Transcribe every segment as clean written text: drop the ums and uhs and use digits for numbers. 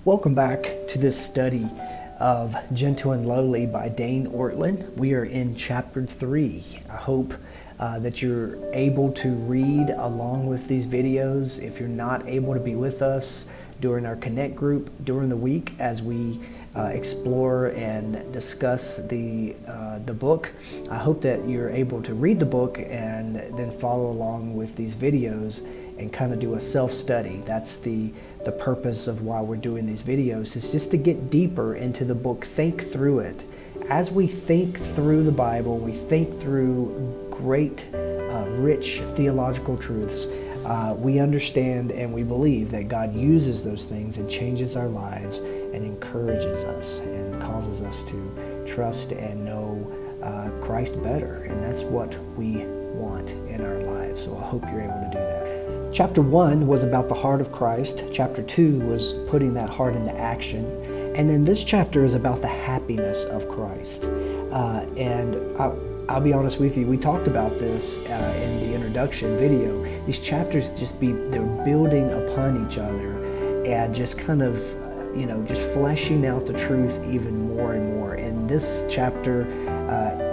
Welcome back to this study of Gentle and Lowly by Dane Ortlund. We are in chapter 3. I hope that you're able to read along with these videos. If you're not able to be with us during our Connect group during the week as we explore and discuss the book, I hope that you're able to read the book and then follow along with these videos and kind of do a self-study. That's the purpose of why we're doing these videos, is just to get deeper into the book, think through it. As we think through the Bible, we think through great, rich theological truths, we understand and we believe that God uses those things and changes our lives and encourages us and causes us to trust and know Christ better. And that's what we want in our lives. So I hope you're able to do that. Chapter 1 was about the heart of Christ. Chapter 2 was putting that heart into action. And then this chapter is about the happiness of Christ. And I'll be honest with you, we talked about this in the introduction video. These chapters they're building upon each other and just kind of, just fleshing out the truth even more and more. In this chapter,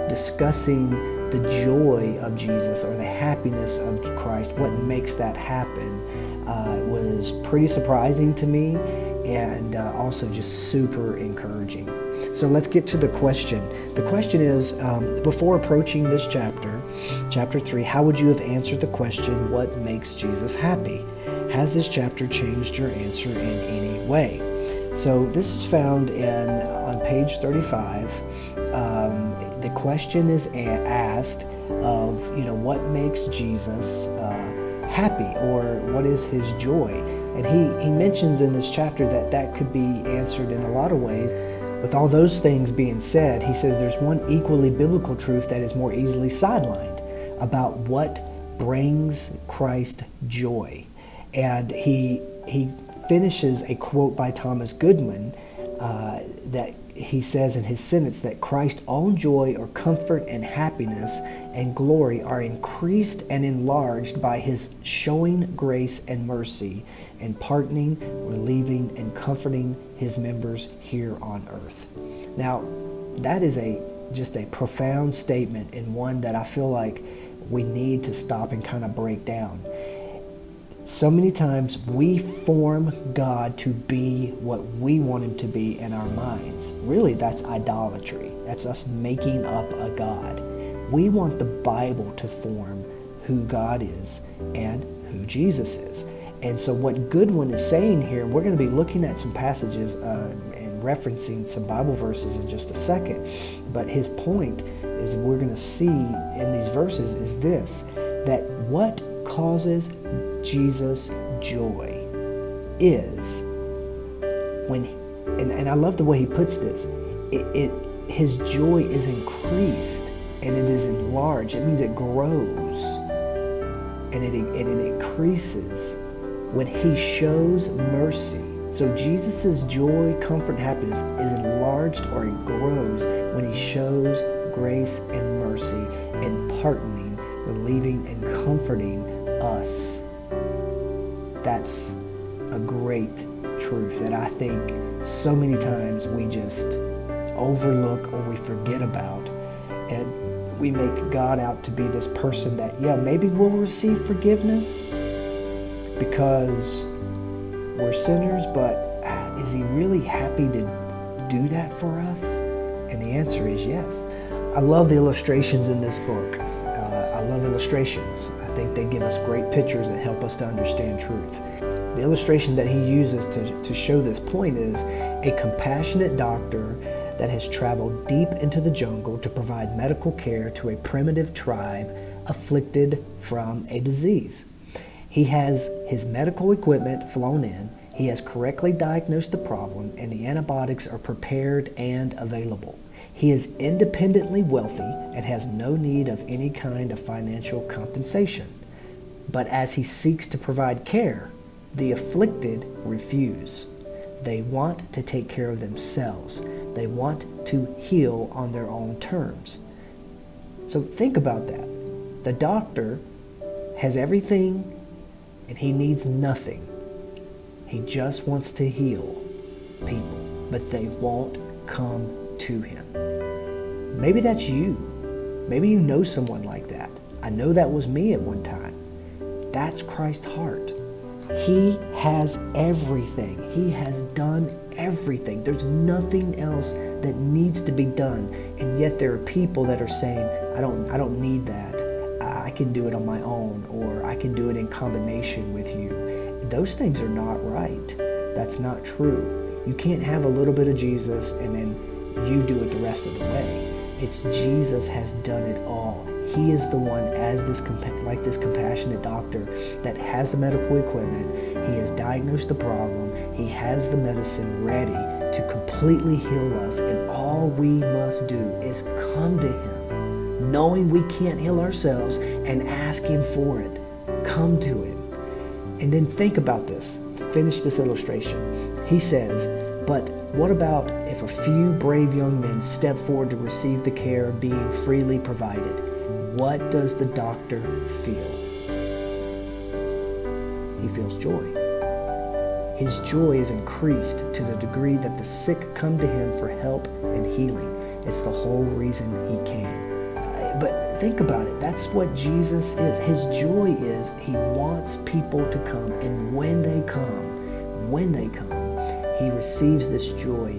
discussing the joy of Jesus or the happiness of Christ, what makes that happen, was pretty surprising to me and also just super encouraging. So let's get to the question. The question is, before approaching this chapter, chapter 3, how would you have answered the question, what makes Jesus happy? Has this chapter changed your answer in any way? So this is found on page 35. The question is asked of, what makes Jesus happy, or what is his joy? And he mentions in this chapter that could be answered in a lot of ways. With all those things being said, he says there's one equally biblical truth that is more easily sidelined about what brings Christ joy. And he finishes a quote by Thomas Goodwin that he says in his sentence that Christ's own joy or comfort and happiness and glory are increased and enlarged by his showing grace and mercy and pardoning, relieving, and comforting his members here on earth. Now, that is just a profound statement, and one that I feel like we need to stop and kind of break down. So many times we form God to be what we want him to be in our minds. Really, that's idolatry. That's us making up a God. We want the Bible to form who God is and who Jesus is. And so what Goodwin is saying here, we're going to be looking at some passages and referencing some Bible verses in just a second. But his point is, we're going to see in these verses is this, that what causes Jesus' joy is when, and I love the way he puts this, his joy is increased and it is enlarged. It means it grows and it increases when he shows mercy. So Jesus' joy, comfort, happiness is enlarged, or it grows when he shows grace and mercy and pardoning, relieving, and comforting us. That's a great truth that I think so many times we just overlook or we forget about. And we make God out to be this person that, maybe we'll receive forgiveness because we're sinners, but is he really happy to do that for us? And the answer is yes. I love the illustrations in this book. I love illustrations. I think they give us great pictures that help us to understand truth. The illustration that he uses to show this point is a compassionate doctor that has traveled deep into the jungle to provide medical care to a primitive tribe afflicted from a disease. He has his medical equipment flown in, he has correctly diagnosed the problem, and the antibiotics are prepared and available. He is independently wealthy and has no need of any kind of financial compensation. But as he seeks to provide care, the afflicted refuse. They want to take care of themselves. They want to heal on their own terms. So think about that. The doctor has everything and he needs nothing. He just wants to heal. people, but they won't come to him. Maybe that's you. Maybe you know someone like that. I know that was me at one time. That's Christ's heart. He has everything. He has done everything. There's nothing else that needs to be done. And yet there are people that are saying, I don't need that. I can do it on my own, or I can do it in combination with you. Those things are not right. That's not true. You can't have a little bit of Jesus and then you do it the rest of the way. It's Jesus has done it all. He is the one, as this compassionate doctor that has the medical equipment. He has diagnosed the problem. He has the medicine ready to completely heal us. And all we must do is come to him, knowing we can't heal ourselves, and ask him for it. Come to him. And then think about this. To finish this illustration, he says, but what about if a few brave young men step forward to receive the care being freely provided? What does the doctor feel? He feels joy. His joy is increased to the degree that the sick come to him for help and healing. It's the whole reason he came. But think about it. That's what Jesus is. His joy is he wants people to come. And when they come, he receives this joy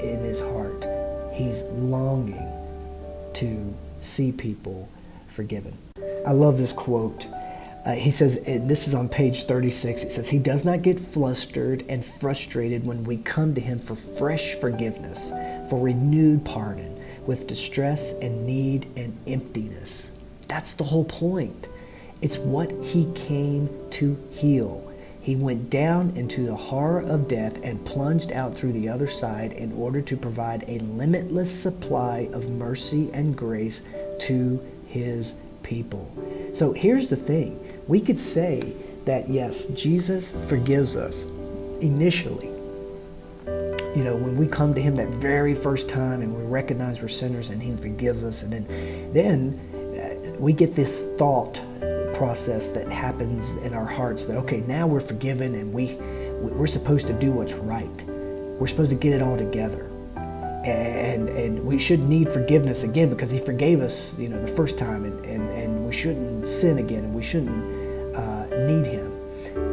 in his heart. He's longing to see people forgiven. I love this quote. He says, this is on page 36, it says, he does not get flustered and frustrated when we come to him for fresh forgiveness, for renewed pardon, with distress and need and emptiness. That's the whole point. It's what he came to heal. He went down into the horror of death and plunged out through the other side in order to provide a limitless supply of mercy and grace to his people. So here's the thing. We could say that, yes, Jesus forgives us initially. You know, when we come to him that very first time and we recognize we're sinners and he forgives us, and then we get this thought process that happens in our hearts that, okay, now we're forgiven and we're supposed to do what's right. We're supposed to get it all together. And we shouldn't need forgiveness again because he forgave us, you know, the first time, and we shouldn't sin again, and we shouldn't need him.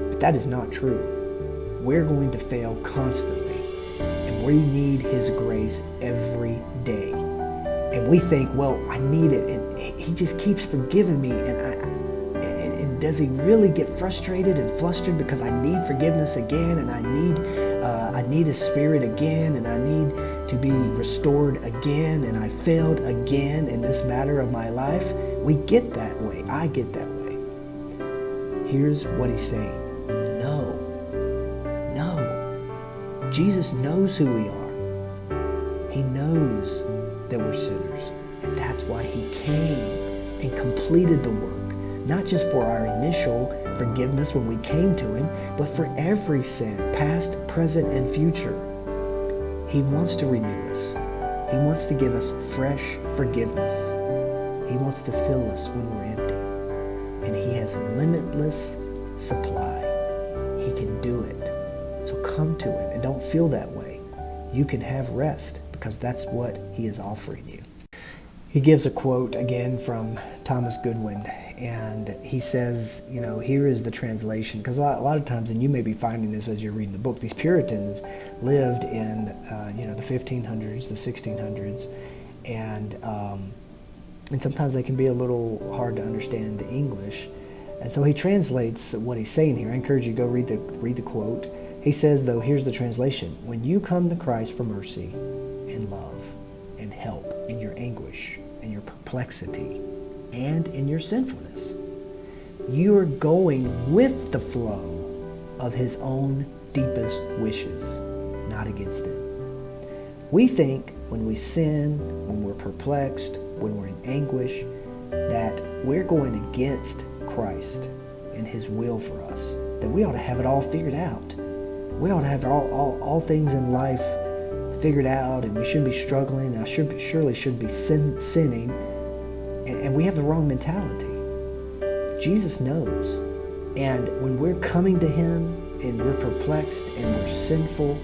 But that is not true. We're going to fail constantly, and we need his grace every day. And we think, well, I need it, and he just keeps forgiving me, and does he really get frustrated and flustered because I need forgiveness again, and I need his spirit again, and I need to be restored again, and I failed again in this matter of my life? We get that way. I get that way. Here's what he's saying. No. Jesus knows who we are. He knows that we're sinners, and that's why he came and completed the work. Not just for our initial forgiveness when we came to him, but for every sin, past, present, and future. He wants to renew us. He wants to give us fresh forgiveness. He wants to fill us when we're empty. And he has limitless supply. He can do it. So come to him and don't feel that way. You can have rest because that's what he is offering you. He gives a quote again from Thomas Goodwin, and he says, you know, here is the translation, because a lot of times, and you may be finding this as you're reading the book, these Puritans lived in, the 1500s, the 1600s, and sometimes they can be a little hard to understand the English, and so he translates what he's saying here. I encourage you to go read the quote. He says, though, here's the translation: when you come to Christ for mercy and love and help in your anguish and your perplexity and in your sinfulness, you are going with the flow of his own deepest wishes, not against them. We think when we sin, when we're perplexed, when we're in anguish, that we're going against Christ and his will for us, that we ought to have it all figured out. We ought to have all things in life figured out, and we shouldn't be struggling, and I surely shouldn't be sinning, and we have the wrong mentality. Jesus knows, and when we're coming to him and we're perplexed and we're sinful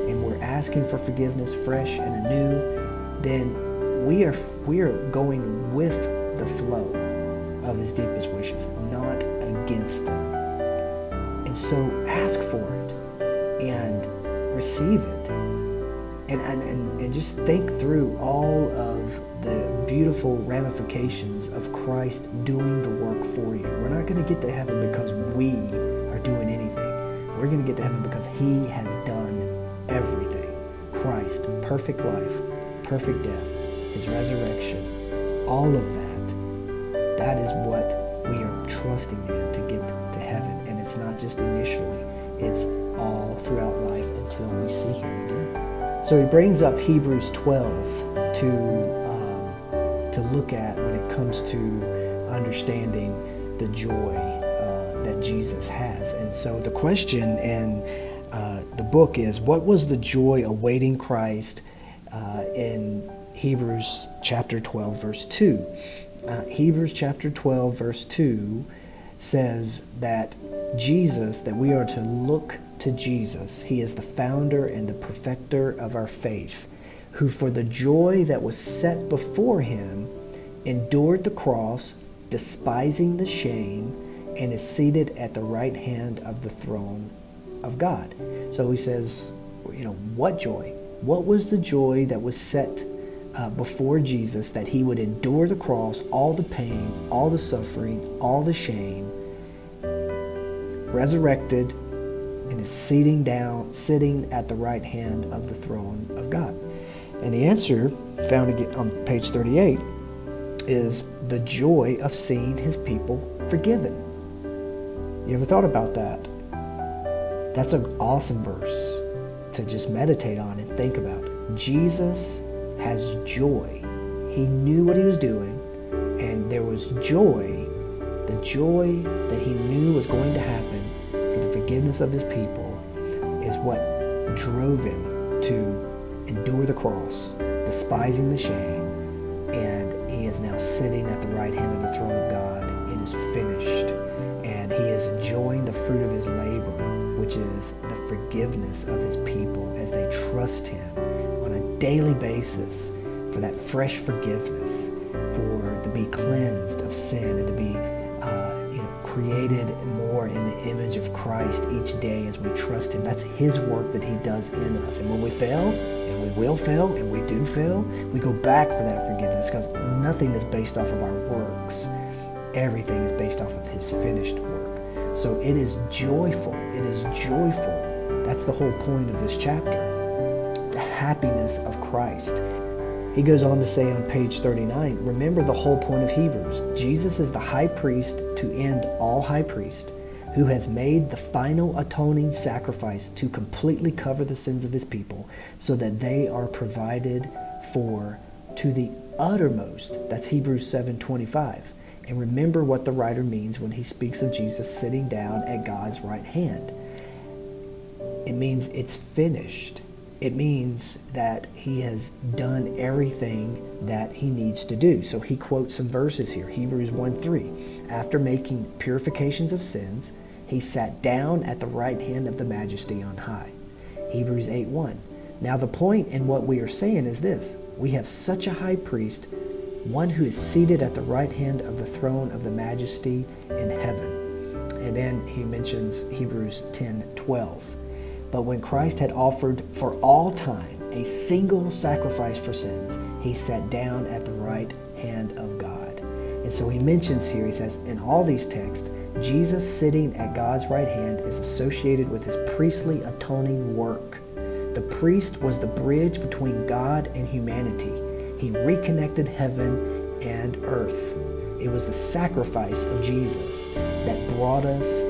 and we're asking for forgiveness fresh and anew, then we are going with the flow of his deepest wishes, not against them. And so ask for it and receive it. And just think through all of the beautiful ramifications of Christ doing the work for you. We're not going to get to heaven because we are doing anything. We're going to get to heaven because he has done everything. Christ, perfect life, perfect death, his resurrection, all of that. That is what we are trusting in to get to heaven. And it's not just initially, it's all throughout life until we see him again. So he brings up Hebrews 12 to look at when it comes to understanding the joy that Jesus has. And so the question in the book is, what was the joy awaiting Christ in Hebrews chapter 12, verse 2? Hebrews chapter 12, verse 2 says that that we are to look to Jesus. He is the founder and the perfecter of our faith, who for the joy that was set before him endured the cross, despising the shame, and is seated at the right hand of the throne of God. So he says, what joy? What was the joy that was set before Jesus, that he would endure the cross, all the pain, all the suffering, all the shame, resurrected, and is sitting at the right hand of the throne of God? And the answer, found again on page 38, is the joy of seeing his people forgiven. You ever thought about that? That's an awesome verse to just meditate on and think about. Jesus has joy. He knew what he was doing, and there was joy. The joy that he knew was going to happen for the forgiveness of his people is what drove him to endure the cross, despising the shame, and he is now sitting at the right hand of the throne of God. It is finished, and he is enjoying the fruit of his labor, which is the forgiveness of his people as they trust him on a daily basis for that fresh forgiveness, to be cleansed of sin and to be created more in the image of Christ each day as we trust him. That's his work that he does in us. And when we fail, and we will fail, and we do fail, we go back for that forgiveness, because nothing is based off of our works. Everything is based off of his finished work. So it is joyful. It is joyful. That's the whole point of this chapter. The happiness of Christ. He goes on to say on page 39, remember the whole point of Hebrews. Jesus is the high priest to end all high priests, who has made the final atoning sacrifice to completely cover the sins of his people, so that they are provided for to the uttermost. That's Hebrews 7:25. And remember what the writer means when he speaks of Jesus sitting down at God's right hand. It means it's finished. It means that he has done everything that he needs to do. So he quotes some verses here. Hebrews 1:3. After making purifications of sins, he sat down at the right hand of the Majesty on high. Hebrews 8:1. Now the point in what we are saying is this. We have such a high priest, one who is seated at the right hand of the throne of the Majesty in heaven. And then he mentions Hebrews 10:12. But when Christ had offered for all time a single sacrifice for sins, he sat down at the right hand of God. And so he mentions here, he says, in all these texts, Jesus sitting at God's right hand is associated with his priestly atoning work. The priest was the bridge between God and humanity. He reconnected heaven and earth. It was the sacrifice of Jesus that brought us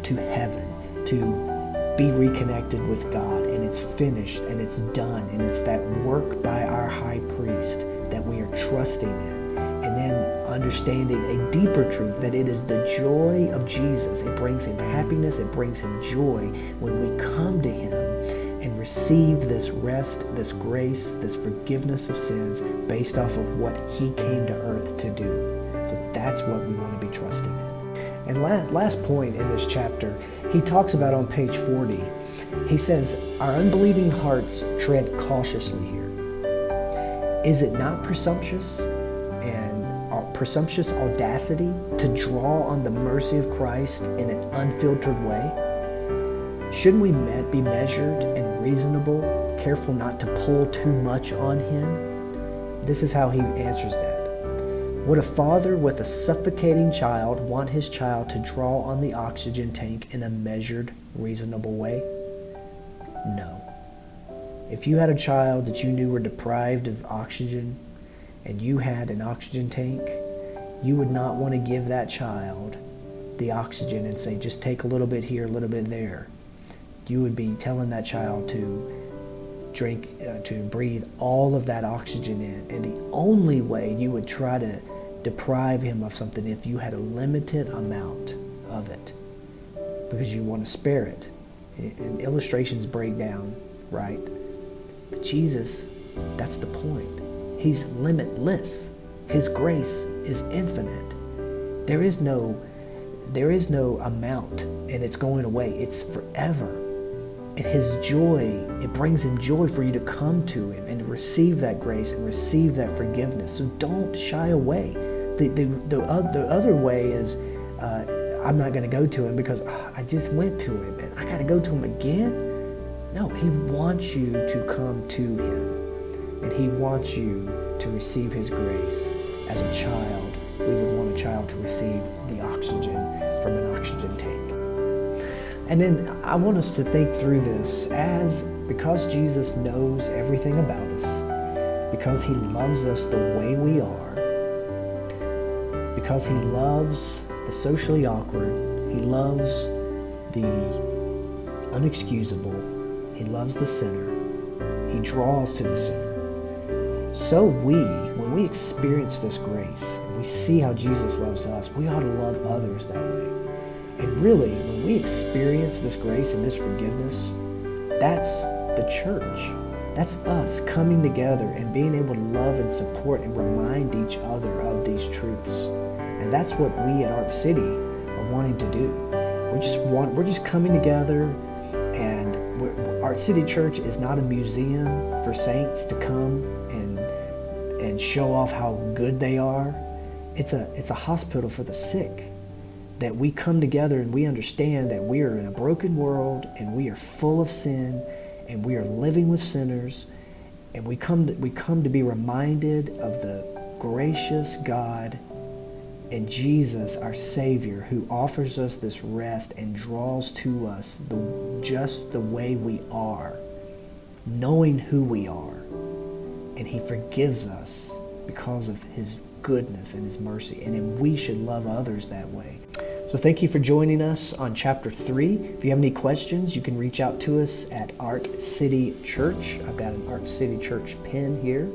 to heaven, to be reconnected with God, and it's finished and it's done, and it's that work by our high priest that we are trusting in, and then understanding a deeper truth that it is the joy of Jesus. It brings him happiness, it brings him joy when we come to him and receive this rest, this grace, this forgiveness of sins based off of what he came to earth to do. So that's what we want to be trusting in. And last point in this chapter, he talks about on page 40 He says, our unbelieving hearts tread cautiously here. Is it not presumptuous audacity to draw on the mercy of Christ in an unfiltered way? Shouldn't we be measured and reasonable, careful not to pull too much on Him? This is how he answers that. Would a father with a suffocating child want his child to draw on the oxygen tank in a measured, reasonable way? No. If you had a child that you knew were deprived of oxygen and you had an oxygen tank, you would not want to give that child the oxygen and say, just take a little bit here, a little bit there. You would be telling that child to drink, to breathe all of that oxygen in. And the only way you would try to deprive him of something if you had a limited amount of it, because you want to spare it. And illustrations break down, right? But Jesus, that's the point. He's limitless. His grace is infinite. There is no amount and it's going away. It's forever. And His joy, it brings Him joy for you to come to Him and to receive that grace and receive that forgiveness. So don't shy away. The other way is, I'm not going to go to Him because I just went to Him and I got to go to Him again. No, He wants you to come to Him, and He wants you to receive His grace. As a child, we would want a child to receive the oxygen from an oxygen tank. And then I want us to think through this because Jesus knows everything about us, because He loves us the way we are, because He loves the socially awkward, He loves the unexcusable, He loves the sinner, He draws to the sinner. So when we experience this grace, we see how Jesus loves us, we ought to love others that way. And really, when we experience this grace and this forgiveness, that's the church. That's us coming together and being able to love and support and remind each other of these truths. And that's what we at Arch City are wanting to do. We're just coming together, and Arch City Church is not a museum for saints to come and show off how good they are. It's a hospital for the sick, that we come together and we understand that we are in a broken world and we are full of sin and we are living with sinners, and we come to be reminded of the gracious God and Jesus, our Savior, who offers us this rest and draws to us just the way we are, knowing who we are. And He forgives us because of His goodness and His mercy. And then we should love others that way. So thank you for joining us on chapter 3. If you have any questions, you can reach out to us at Arch City Church. I've got an Arch City Church pin here.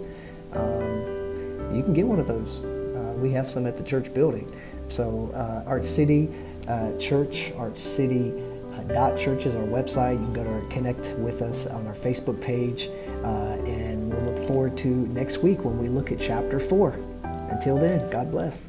You can get one of those. We have some at the church building. So Arch City Church, Arch City .church is our website. You can go to connect with us on our Facebook page, and we'll look forward to next week when we look at chapter 4. Until then, God bless.